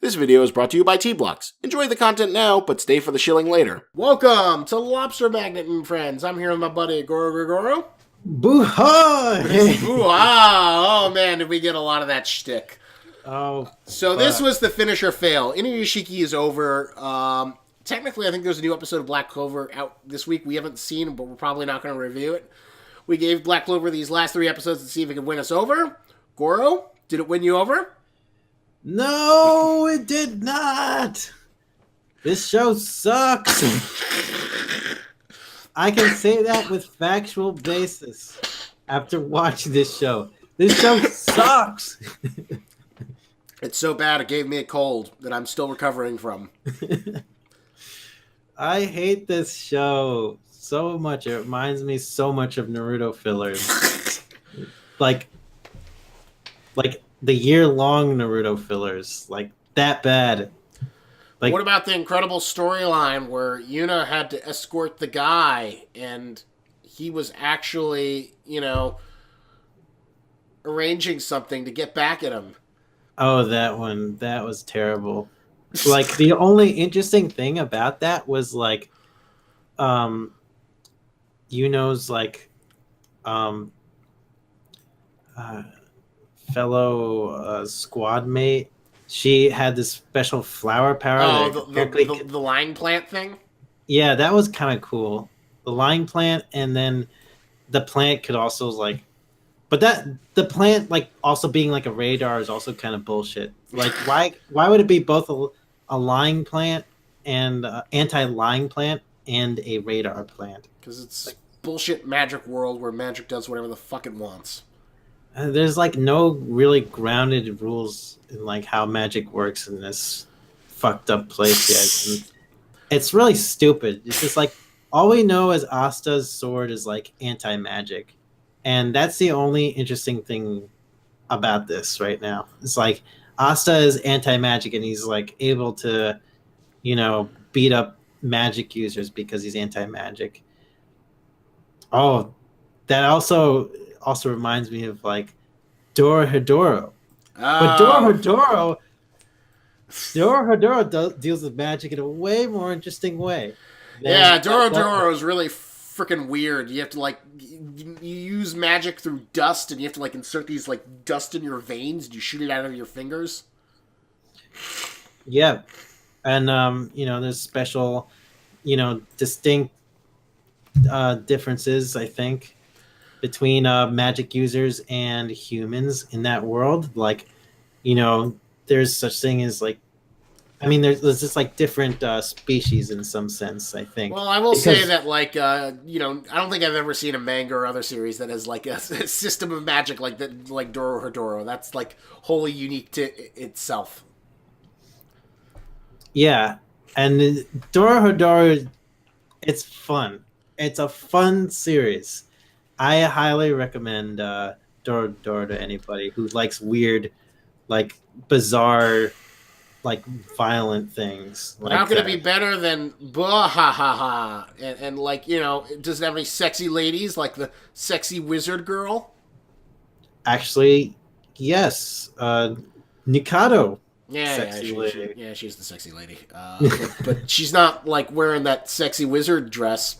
This video is brought to you by T-Blocks. Enjoy the content now, but stay for the shilling later. Welcome to Lobster Magnet and Friends. I'm here with my buddy Goro. Boo-ha! Ooh-ah! Oh man, did we get a lot of that shtick. Oh. So this was the finish or fail. Inuyashiki is over. Technically, I think there's a new episode of Black Clover out this week. We haven't seen it, but we're probably not going to review it. We gave Black Clover these last 3 episodes to see if it could win us over. Goro, did it win you over? No, it did not. This show sucks. I can say that with factual basis after watching this show. This show sucks. It's so bad it gave me a cold that I'm still recovering from. I hate this show so much. It reminds me so much of Naruto fillers. like the year-long Naruto fillers. Like, that bad. Like, what about the incredible storyline where Yuna had to escort the guy and he was actually, arranging something to get back at him? Oh, that one. That was terrible. Like, the only interesting thing about that was, like, Yuno's, like, fellow squad mate. She had this special flower power. Oh, the line plant thing? Yeah, that was kind of cool. The line plant, and then the plant could also, like... But the plant, like, also being, like, a radar is also kind of bullshit. Like, why would it be both a line plant and anti-line plant and a radar plant? Because it's like bullshit magic world where magic does whatever the fuck it wants. There's, like, no really grounded rules in, like, how magic works in this fucked up place yet. And it's really stupid. It's just, like, all we know is Asta's sword is, like, anti-magic. And that's the only interesting thing about this right now. It's, like, Asta is anti-magic and he's, like, able to, beat up magic users because he's anti-magic. Oh, that also reminds me of, like, Dorohedoro. But Dorohedoro deals with magic in a way more interesting way. Yeah, Dorohedoro is really freaking weird. You have to, like, you use magic through dust, and you have to, like, insert these, like, dust in your veins, and you shoot it out of your fingers. Yeah. And, there's special, distinct differences, I think, between magic users and humans in that world. Like, there's such thing as, like, there's just, like, different species in some sense, I think. Well, I will say that, like, I don't think I've ever seen a manga or other series that has, like, a system of magic like that, like Dorohedoro. That's, like, wholly unique to itself. Yeah, and Dorohedoro, it's fun. It's a fun series. I highly recommend Dorohedoro to anybody who likes weird, like, bizarre, like, violent things. Like, how could it be better than Bahahaha? And like, does it have any sexy ladies like the sexy wizard girl? Actually, yes. Nikado. Yeah, she's the sexy lady. But she's not, like, wearing that sexy wizard dress.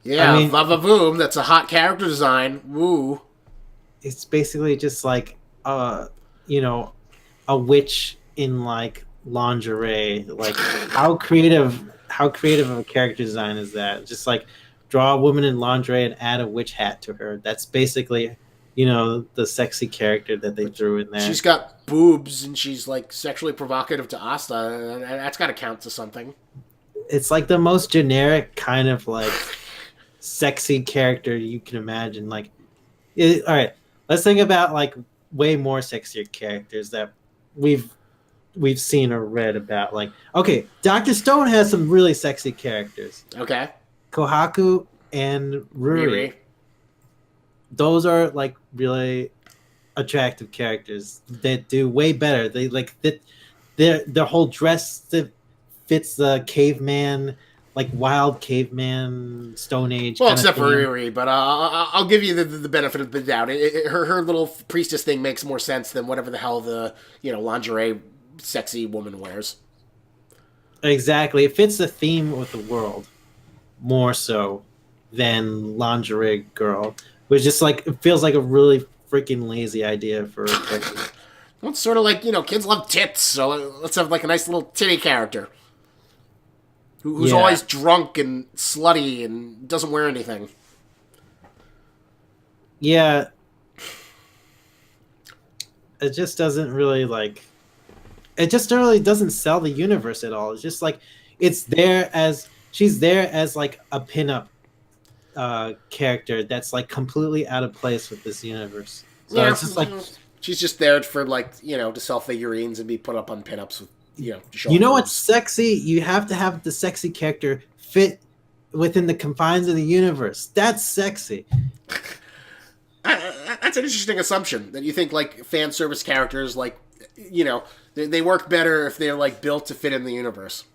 Yeah, va-va-voom, that's a hot character design. Woo. It's basically just, like, a witch in, like, lingerie. Like, how creative of a character design is that? Just, like, draw a woman in lingerie and add a witch hat to her. That's basically, the sexy character that they threw in there. She's got boobs and she's, like, sexually provocative to Asta. That's got to count to something. It's, like, the most generic kind of, like, sexy character you can imagine. Like, all right, let's think about, like, way more sexier characters that we've seen or read about. Like, okay, Dr. Stone has some really sexy characters. Okay. Kohaku and Ruri. Those are, like, really attractive characters that do way better. They, like, their whole dress fits the caveman like wild caveman, Stone Age Well, kind of except for theme. Riri, but I'll give you the benefit of the doubt. Her little priestess thing makes more sense than whatever the hell the lingerie sexy woman wears. Exactly, it fits the theme with the world more so than lingerie girl, which just like it feels like a really freaking lazy idea for a character. Well, it's sort of like kids love tits, so let's have like a nice little titty character who's Yeah, always drunk and slutty and doesn't wear anything. yeah, it just doesn't really like it just really doesn't sell the universe at all. It's just like it's there as she's there as like a pinup character that's like completely out of place with this universe. So Yeah, it's just like she's just there for like to sell figurines and be put up on pinups with to show you off know what's boobs. sexy? You have to have the sexy character fit within the confines of the universe. That's sexy. That's an interesting assumption that you think like fan service characters like they work better if they're like built to fit in the universe.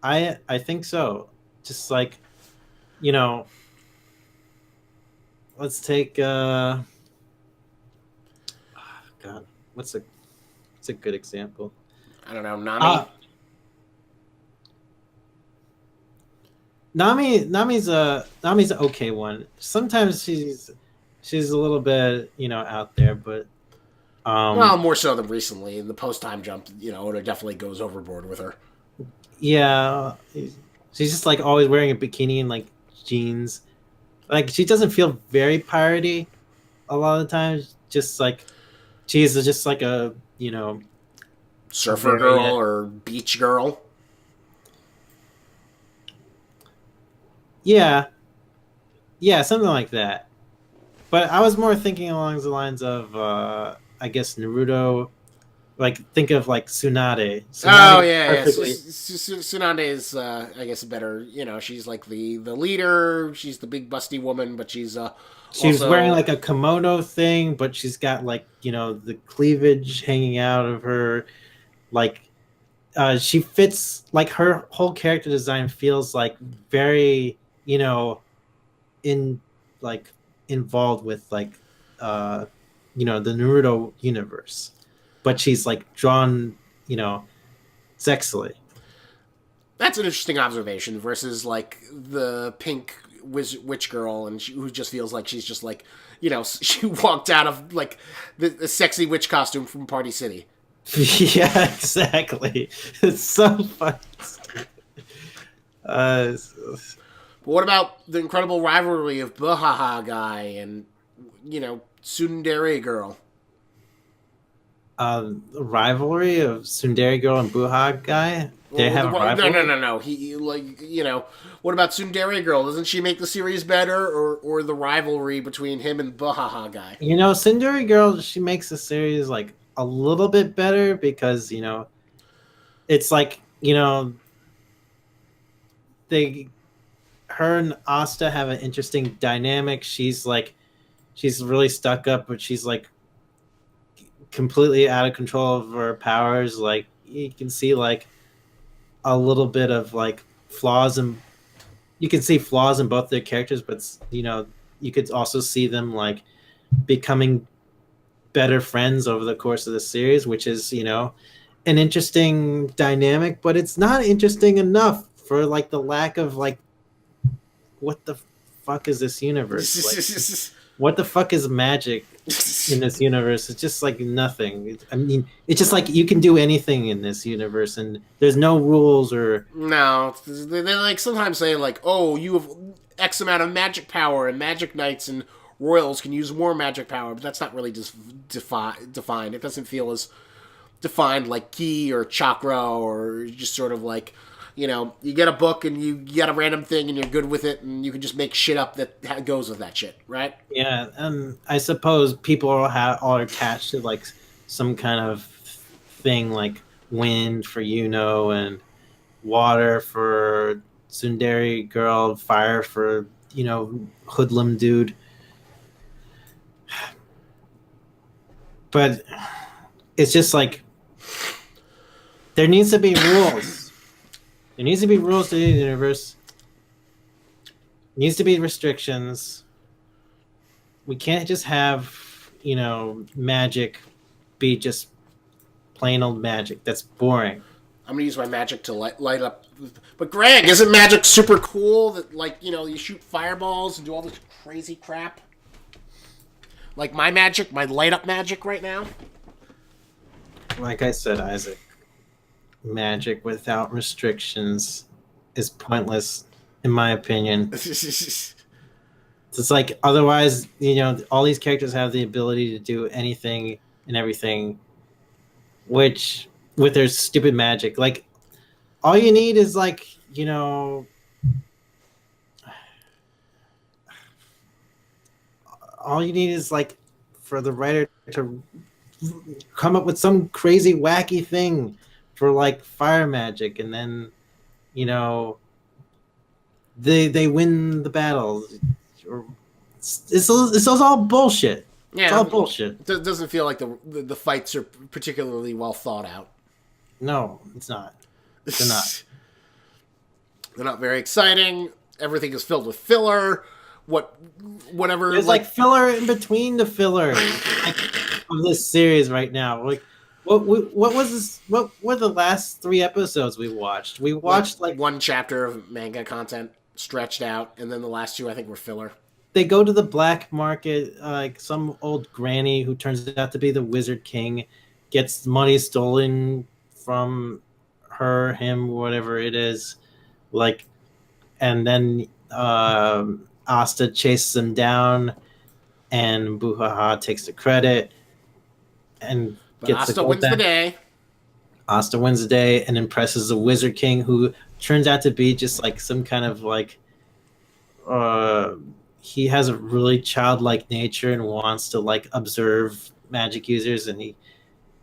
I think so. Just like you know, let's take God, what's a good example? I don't know, Nami. Uh Nami's an okay one. Sometimes she's a little bit, out there, but Well, um more so than recently. In the post time jump, Oda definitely goes overboard with her. yeah, she's just like always wearing a bikini and like jeans. Like she doesn't feel very piratey a lot of the times. Just like she's just like a Surfer very girl or beach girl. yeah, yeah, something like that. But I was more thinking along the lines of I guess Naruto. Like think of like Tsunade. Oh Tsunade yeah, yeah. perfectly. Tsunade is, I guess, better. She's like the leader. She's the big busty woman, but she's She was wearing also like a kimono thing, but she's got like the cleavage hanging out of her. Like she fits like her whole character design feels like very in like involved with like uh the Naruto universe, but she's like drawn sexily. that's an interesting observation. Versus like the pink witch girl, and who just feels like she's just like she walked out of like the sexy witch costume from Party City. Yeah, exactly. It's so fun. Uh, But what about the incredible rivalry of Bahaha guy and Tsundere girl? Rivalry of Sundari Girl and Buhag guy. They Well, have a no, no, rivalry. no, no. He like What about Tsundere girl? Doesn't she make the series better, or the rivalry between him and Bahaha guy? Sundari Girl, she makes the series like a little bit better because it's like they her and Asta have an interesting dynamic. She's really stuck up, but she's like completely out of control of her powers. Like you can see like a little bit of like flaws and you can see flaws in both their characters, but you could also see them like becoming better friends over the course of the series, which is an interesting dynamic, but it's not interesting enough for like the lack of like what the fuck is this universe like? What the fuck is magic in this universe? It's just like nothing. I mean, it's just like you can do anything in this universe, and there's no rules or No, they like sometimes say like, "Oh, you have X amount of magic power, and magic knights and royals can use more magic power," but that's not really just defined. It doesn't feel as defined like ki or chakra or just sort of like you get a book and you get a random thing and you're good with it and you can just make shit up that goes with that shit, right? yeah. And I suppose people are attached to like some kind of thing like wind for and water for Sundari girl, fire for hoodlum dude. But it's just like there needs to be rules. There needs to be rules to the universe. Needs to be restrictions. We can't just have, magic be just plain old magic. That's boring. I'm gonna use my magic to light up. But Greg, isn't magic super cool? That you shoot fireballs and do all this crazy crap. Like my magic, my light up magic right now. Like I said, Isaac, magic without restrictions is pointless, in my opinion. It's like otherwise, all these characters have the ability to do anything and everything, which with their stupid magic, like all you need is like, all you need is like for the writer to come up with some crazy wacky thing for like fire magic, and then you know they win the battle. It's all bullshit. Yeah, it's all bullshit. It doesn't feel like the fights are particularly well thought out. No, it's not. They're not. They're not very exciting. Everything is filled with filler. Whatever. There's like filler in between the filler of this series right now. Like, what was this? What were the last 3 episodes we watched? We watched like one chapter of manga content stretched out, and then the last 2 I think were filler. They go to the black market, like some old granny who turns out to be the Wizard King, gets money stolen from her, him, whatever it is, like, and then Asta chases him down, and Buhaha takes the credit and gets Asta wins the day. Asta wins the day and impresses the Wizard King, who turns out to be just like some kind of like he has a really childlike nature and wants to like observe magic users, and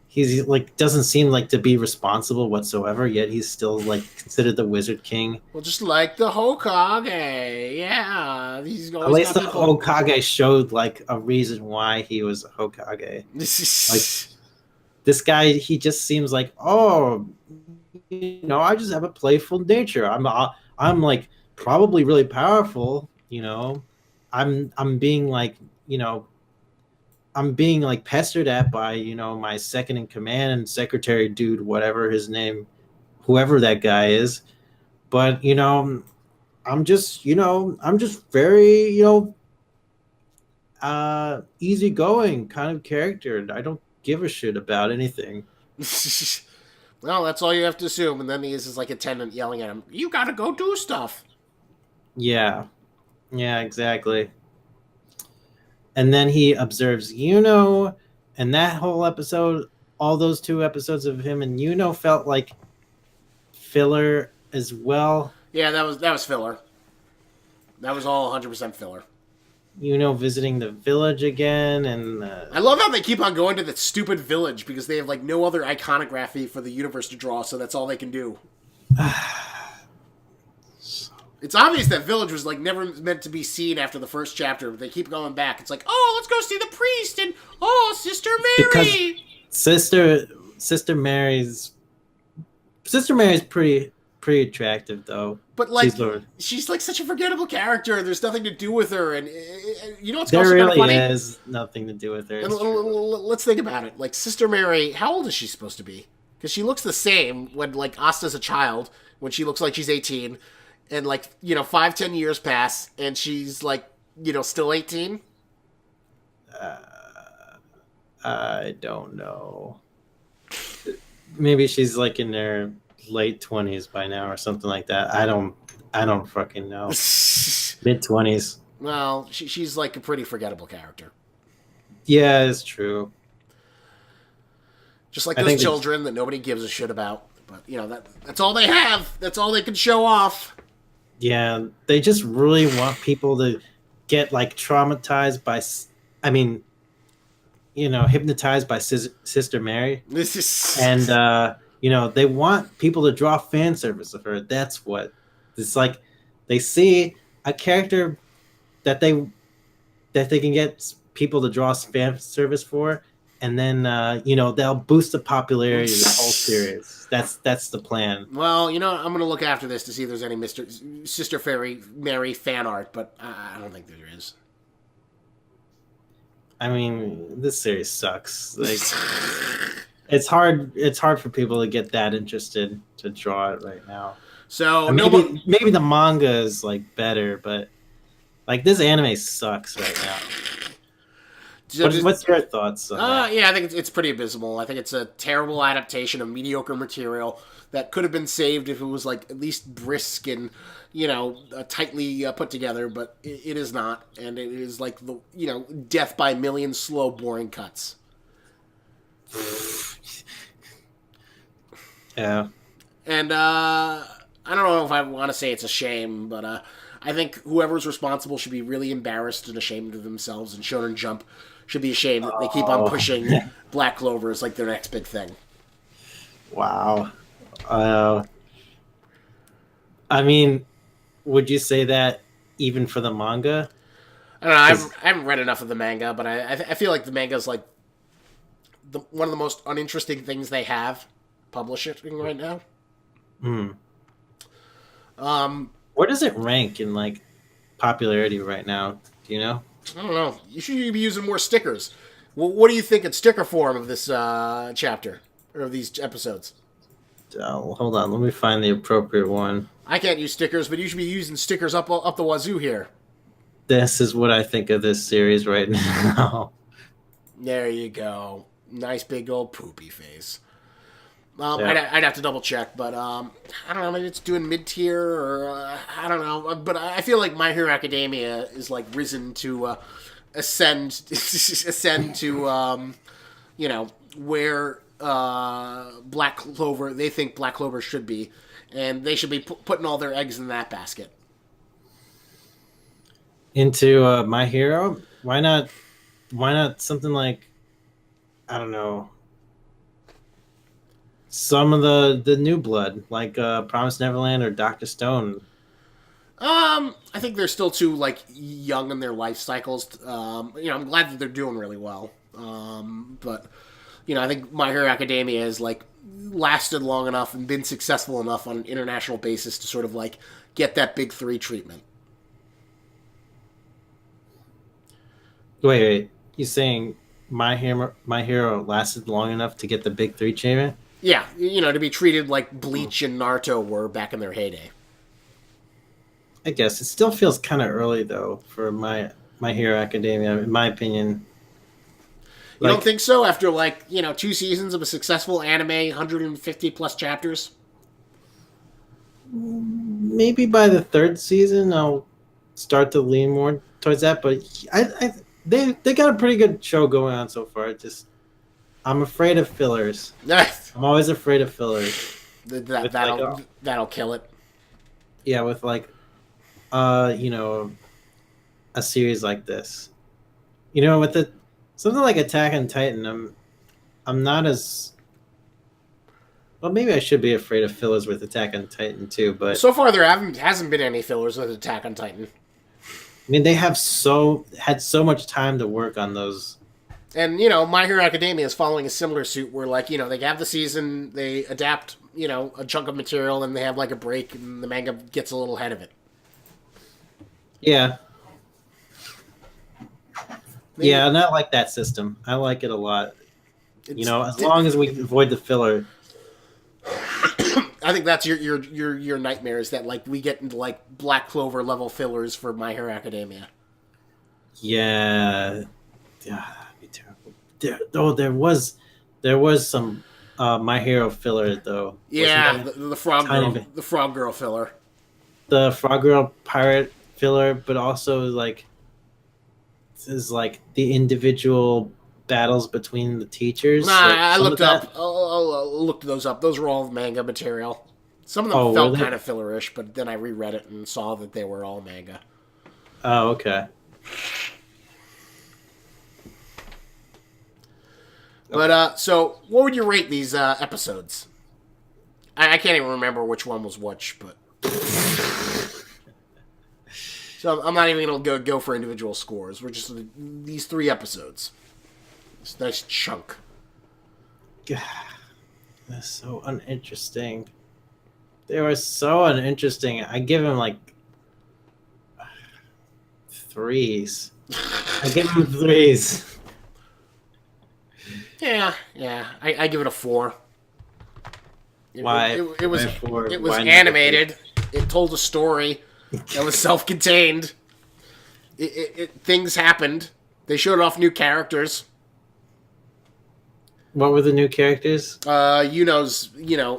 he's like doesn't seem like to be responsible whatsoever, yet he's still like considered the Wizard King. Well, just like the Hokage, yeah. At least the Hokage showed like a reason why he was a Hokage. Like this guy, he just seems like, I just have a playful nature. I'm like probably really powerful. I'm being like, I'm being like pestered at by, my second in command and secretary dude, whatever his name, whoever that guy is. But, I'm just very, easygoing kind of character. I don't give a shit about anything. Well, that's all you have to assume. And then he is his like attendant yelling at him, "You gotta go do stuff." Yeah, exactly. And then he observes Yuno, and that whole episode, all those 2 episodes of him and Yuno felt like filler as well. Yeah, that was filler. That was all 100% filler. Visiting the village again, and I love how they keep on going to that stupid village because they have like no other iconography for the universe to draw, so that's all they can do. It's obvious that village was like never meant to be seen after the first chapter. But they keep going back. It's like, oh, let's go see the priest, and Sister Mary. Because Sister Mary's pretty attractive though. But like, she's like such a forgettable character. There's nothing to do with her, and what's there also really funny? is nothing to do with her. And let's think about it. Like Sister Mary, how old is she supposed to be? Because she looks the same when like Asta's a child, when she looks like she's 18. And, 5-10 years pass, and she's, still 18? I don't know. Maybe she's, in her late 20s by now or something like that. I don't fucking know. Mid-20s. Well, she's, a pretty forgettable character. Yeah, it's true. Just like those children that nobody gives a shit about. But, that's all they have. That's all they can show off. Yeah, they just really want people to get traumatized by, hypnotized by Sister Mary. And, they want people to draw fan service of her. That's what it's like. They see a character that they can get people to draw fan service for, and then they'll boost the popularity of the whole series. That's the plan. Well, I'm going to look after this to see if there's any Sister Fairy Mary fan art, but I don't think there is. I mean, this series sucks. Like, it's hard. It's hard for people to get that interested to draw it right now. So maybe the manga is like better, but like this anime sucks right now. What's your thoughts on that? Yeah, I think it's pretty abysmal. I think it's a terrible adaptation of mediocre material that could have been saved if it was like at least brisk and tightly put together, but it is not, and it is like the death by a million slow, boring cuts. Yeah, and I don't know if I want to say it's a shame, but I think whoever's responsible should be really embarrassed and ashamed of themselves, and Shonen Jump should be ashamed that they keep on pushing Black Clover as like their next big thing. Wow. I mean, would you say that even for the manga? I don't know. I haven't read enough of the manga, but I feel like the manga is like one of the most uninteresting things they have publishing right now. Where does it rank in like popularity right now? Do you know? I don't know. You should be using more stickers. Well, what do you think in sticker form of this chapter or of these episodes? Hold on, let me find the appropriate one. I can't use stickers, but you should be using stickers up the wazoo here. This is what I think of this series right now. There you go. Nice big old poopy face. Yeah. I'd have to double check, but I don't know. Maybe it's doing mid tier, or I don't know. But I feel like My Hero Academia is like risen to ascend to where Black Clover. They think Black Clover should be, and they should be putting all their eggs in that basket. Into My Hero? Why not? Why not something like, I don't know, some of the new blood, like Promised Neverland or Dr. Stone? I think they're still too like young in their life cycles. I'm glad that they're doing really well. But I think My Hero Academia has like lasted long enough and been successful enough on an international basis to sort of like get that big three treatment. Wait. You saying My Hero lasted long enough to get the big three treatment? Yeah, to be treated like Bleach and Naruto were back in their heyday. I guess it still feels kind of early though for My Hero Academia, in my opinion. You don't think so? After 2 seasons of a successful anime, 150 plus chapters. Maybe by the 3rd season, I'll start to lean more towards that. But they got a pretty good show going on so far. I'm afraid of fillers. I'm always afraid of fillers. That'll kill it. Yeah, with a series like this. With something like Attack on Titan, I'm not as well. Maybe I should be afraid of fillers with Attack on Titan too. But so far there hasn't been any fillers with Attack on Titan. I mean, they had so much time to work on those. And, My Hero Academia is following a similar suit where, they have the season, they adapt, a chunk of material, and they have, a break, and the manga gets a little ahead of it. Yeah. Yeah, and I like that system. I like it a lot. As long as we avoid the filler. I think that's your nightmare is that, we get into, Black Clover level fillers for My Hero Academia. Yeah. Yeah. There was some My Hero filler though. Yeah, the frog girl filler. The frog girl pirate filler, but also is the individual battles between the teachers. I looked looked those up. Those were all manga material. Some of them felt kind of fillerish, but then I reread it and saw that they were all manga. Oh, okay. But, so, what would you rate these episodes? I can't even remember which one was which, but... So, I'm not even going to go for individual scores. We're just these 3 episodes. It's a nice chunk. God, that's so uninteresting. They were so uninteresting. I give him like threes. I give him threes. Yeah. I give it a 4. Why? It was Why four? it was Why not animated. It told a story that was self-contained. Things happened. They showed off new characters. What were the new characters? Yuno's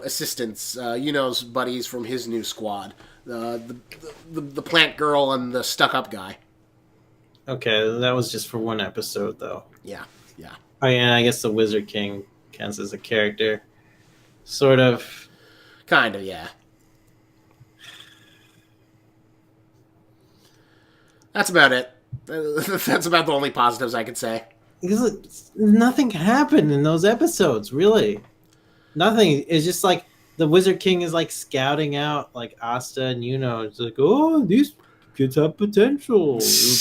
assistants. Yuno's buddies from his new squad. The plant girl and the stuck-up guy. Okay, that was just for one episode, though. Yeah. Oh, yeah, I guess the Wizard King counts as a character. Sort of. Kind of, yeah. That's about it. That's about the only positives I could say. Because nothing happened in those episodes, really. Nothing. It's just like the Wizard King is like scouting out like Asta and Yuno. It's like, oh, these kids have potential.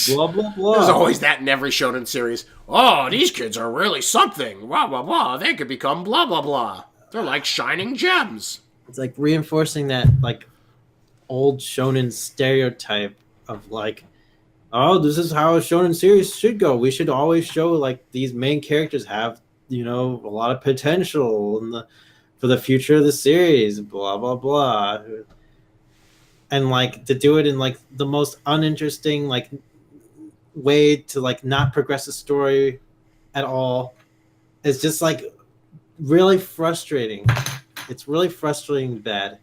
Blah blah blah. There's always that in every shonen series. Oh, these kids are really something. Blah blah blah. They could become blah blah blah. They're like shining gems. It's like reinforcing that like old shonen stereotype of like, oh, this is how a shonen series should go. We should always show like these main characters have, a lot of potential for the future of the series, blah blah blah. And like to do it in like the most uninteresting like way to like not progress the story at all. It's just like really frustrating. It's really frustrating bad.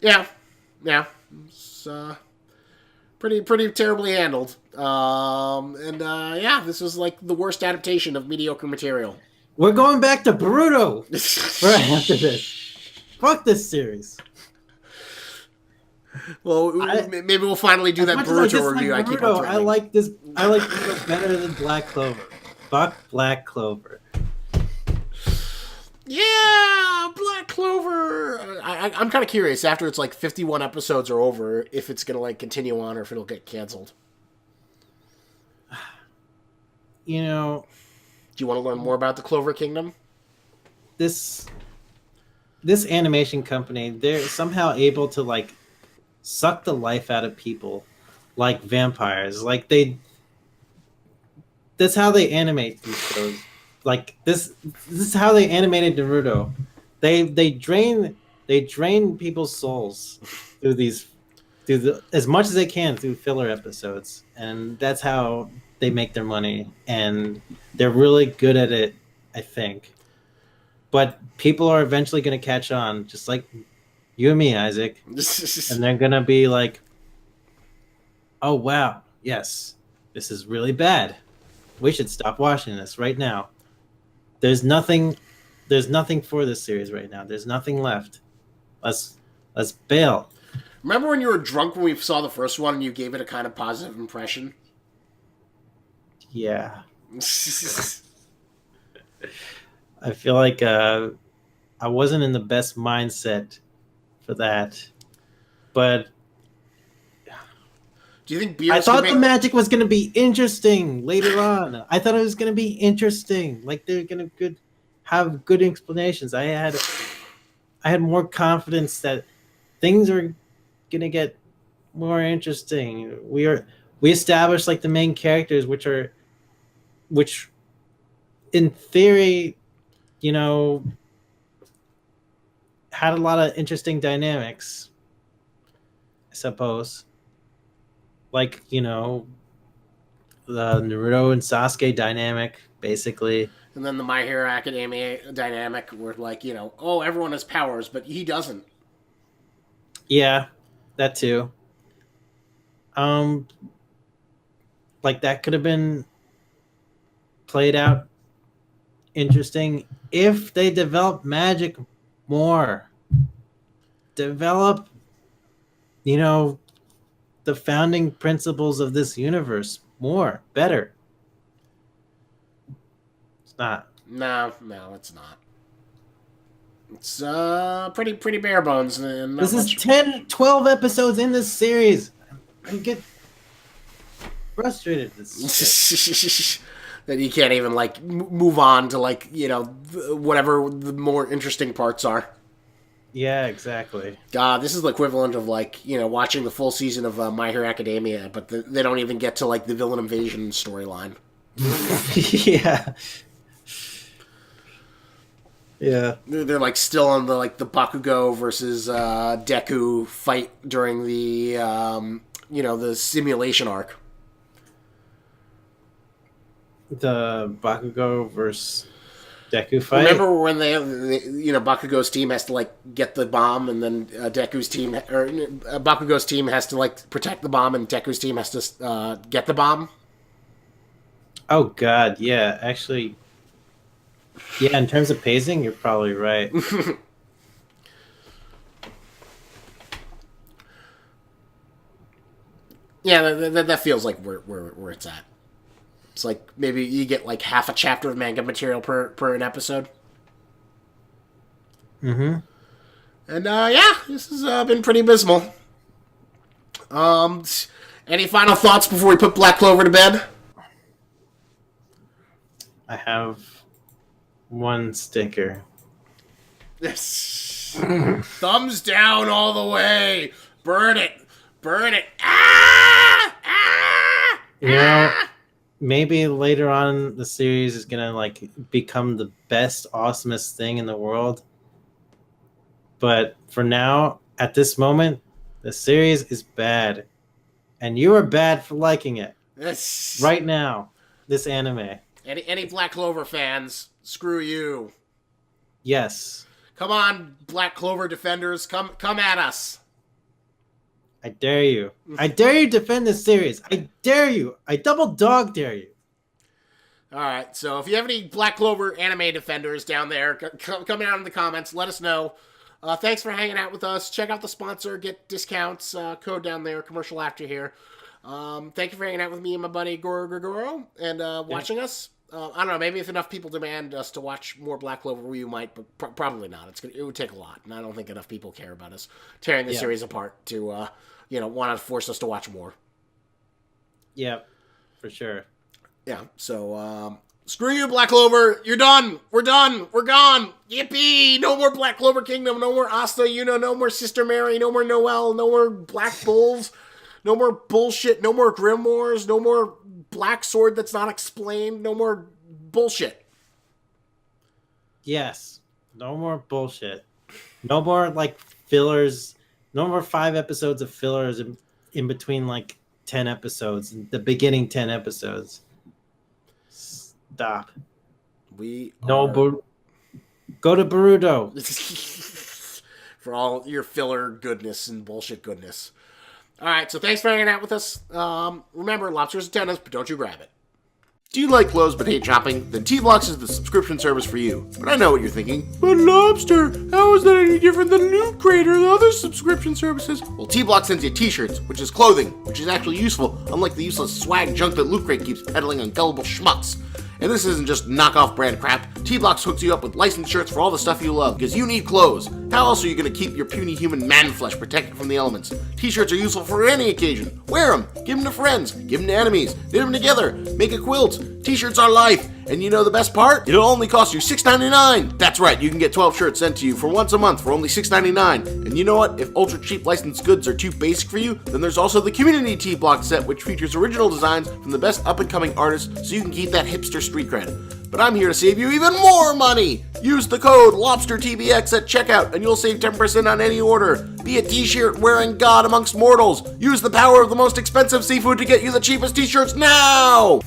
Yeah. It's pretty terribly handled. This was like the worst adaptation of mediocre material. We're going back to Boruto right after this. Fuck this series. Well, maybe we'll finally do that Boruto review. Like Boruto, I like this. I like Boruto better than Black Clover. Fuck Black Clover. Yeah, Black Clover. I'm kind of curious after it's like 51 episodes are over if it's gonna like continue on or if it'll get canceled. Do you want to learn more about the Clover Kingdom? This animation company, they're somehow able to like suck the life out of people like vampires. Like that's how they animate these shows. Like this is how they animated Naruto. They drain people's souls as much as they can through filler episodes, and that's how they make their money, and they're really good at it, I think. But people are eventually going to catch on, just like you and me, Isaac, and they're going to be like, "Oh wow, yes, this is really bad. We should stop watching this right now." There's nothing for this series right now. There's nothing left. Let's bail. Remember when you were drunk when we saw the first one and you gave it a kind of positive impression? Yeah. I feel like I wasn't in the best mindset for that. But do you think I thought the magic was going to be interesting later on. I thought it was going to be interesting. Like they're going to have good explanations. I had more confidence that things are going to get more interesting. We established like the main characters, which in theory, had a lot of interesting dynamics, I suppose. Like, the Naruto and Sasuke dynamic, basically. And then the My Hero Academia dynamic where, like, everyone has powers, but he doesn't. Yeah, that too. Like, that could have been played out interesting if they developed magic more. Develop, the founding principles of this universe more, better. It's not. No, it's not. It's pretty bare bones. This is 10, 12 episodes in this series. I get frustrated. that you can't even like move on to like whatever the more interesting parts are. Yeah, exactly. This is the equivalent of like watching the full season of My Hero Academia, but they don't even get to like the villain invasion storyline. Yeah. Yeah. They're like still on the Bakugo versus Deku fight during the the simulation arc. The Bakugo versus Deku fight. Remember when they Bakugo's team has to like get the bomb, and then Deku's team or Bakugo's team has to like protect the bomb, and Deku's team has to get the bomb. Oh God, yeah. Actually, yeah. In terms of pacing, you're probably right. Yeah, that feels like where it's at. It's like maybe you get like half a chapter of manga material per an episode. Mm-hmm. And this has been pretty abysmal. Any final thoughts before we put Black Clover to bed? I have one sticker. Yes. Thumbs down all the way. Burn it. Burn it. Ah! Ah! You know, maybe later on the series is gonna like become the best, awesomest thing in the world. But for now, at this moment, the series is bad. And you are bad for liking it. Yes. Right now, this anime. Any Black Clover fans, screw you. Yes. Come on, Black Clover defenders, come at us. I dare you. I dare you to defend this series. I dare you. I double dog dare you. All right, so if you have any Black Clover anime defenders down there, come out in the comments. Let us know. Thanks for hanging out with us. Check out the sponsor. Get discounts. Code down there. Commercial after here. Thank you for hanging out with me and my buddy Goro and watching us. I don't know. Maybe if enough people demand us to watch more Black Clover, we might, but probably not. It would take a lot, and I don't think enough people care about us tearing the series apart to want to force us to watch more. Yeah, for sure. Yeah. So screw you, Black Clover. You're done. We're done. We're gone. Yippee! No more Black Clover Kingdom. No more Asta. No more Sister Mary. No more Noelle. No more Black Bulls. No more bullshit. No more Grimoires. No more Black Sword that's not explained. No more bullshit. Yes. No more bullshit. No more like fillers. No more 5 episodes of fillers in between like 10 episodes. The beginning 10 episodes. Stop. Go to Boruto. For all your filler goodness and bullshit goodness. All right, so thanks for hanging out with us. Remember, Lobster's a tennis, but don't you grab it. Do you like clothes but hate shopping? Then T-Blocks is the subscription service for you. But I know what you're thinking. But Lobster, how is that any different than Loot Crate or the other subscription services? Well, T-Blocks sends you t-shirts, which is clothing, which is actually useful, unlike the useless swag junk that Loot Crate keeps peddling on gullible schmucks. And this isn't just knockoff brand crap. T-Blocks hooks you up with licensed shirts for all the stuff you love, because you need clothes. How else are you going to keep your puny human man flesh protected from the elements? T-shirts are useful for any occasion. Wear them, give them to friends, give them to enemies, knit them together, make a quilt. T-shirts are life. And you know the best part? It'll only cost you $6.99. That's right, you can get 12 shirts sent to you for once a month for only $6.99. And you know what? If ultra cheap licensed goods are too basic for you, then there's also the Community T-Block set, which features original designs from the best up-and-coming artists, so you can keep that hipster street cred. But I'm here to save you even more money! Use the code LOBSTERTBX at checkout, and you'll save 10% on any order. Be a t-shirt wearing god amongst mortals. Use the power of the most expensive seafood to get you the cheapest t-shirts now!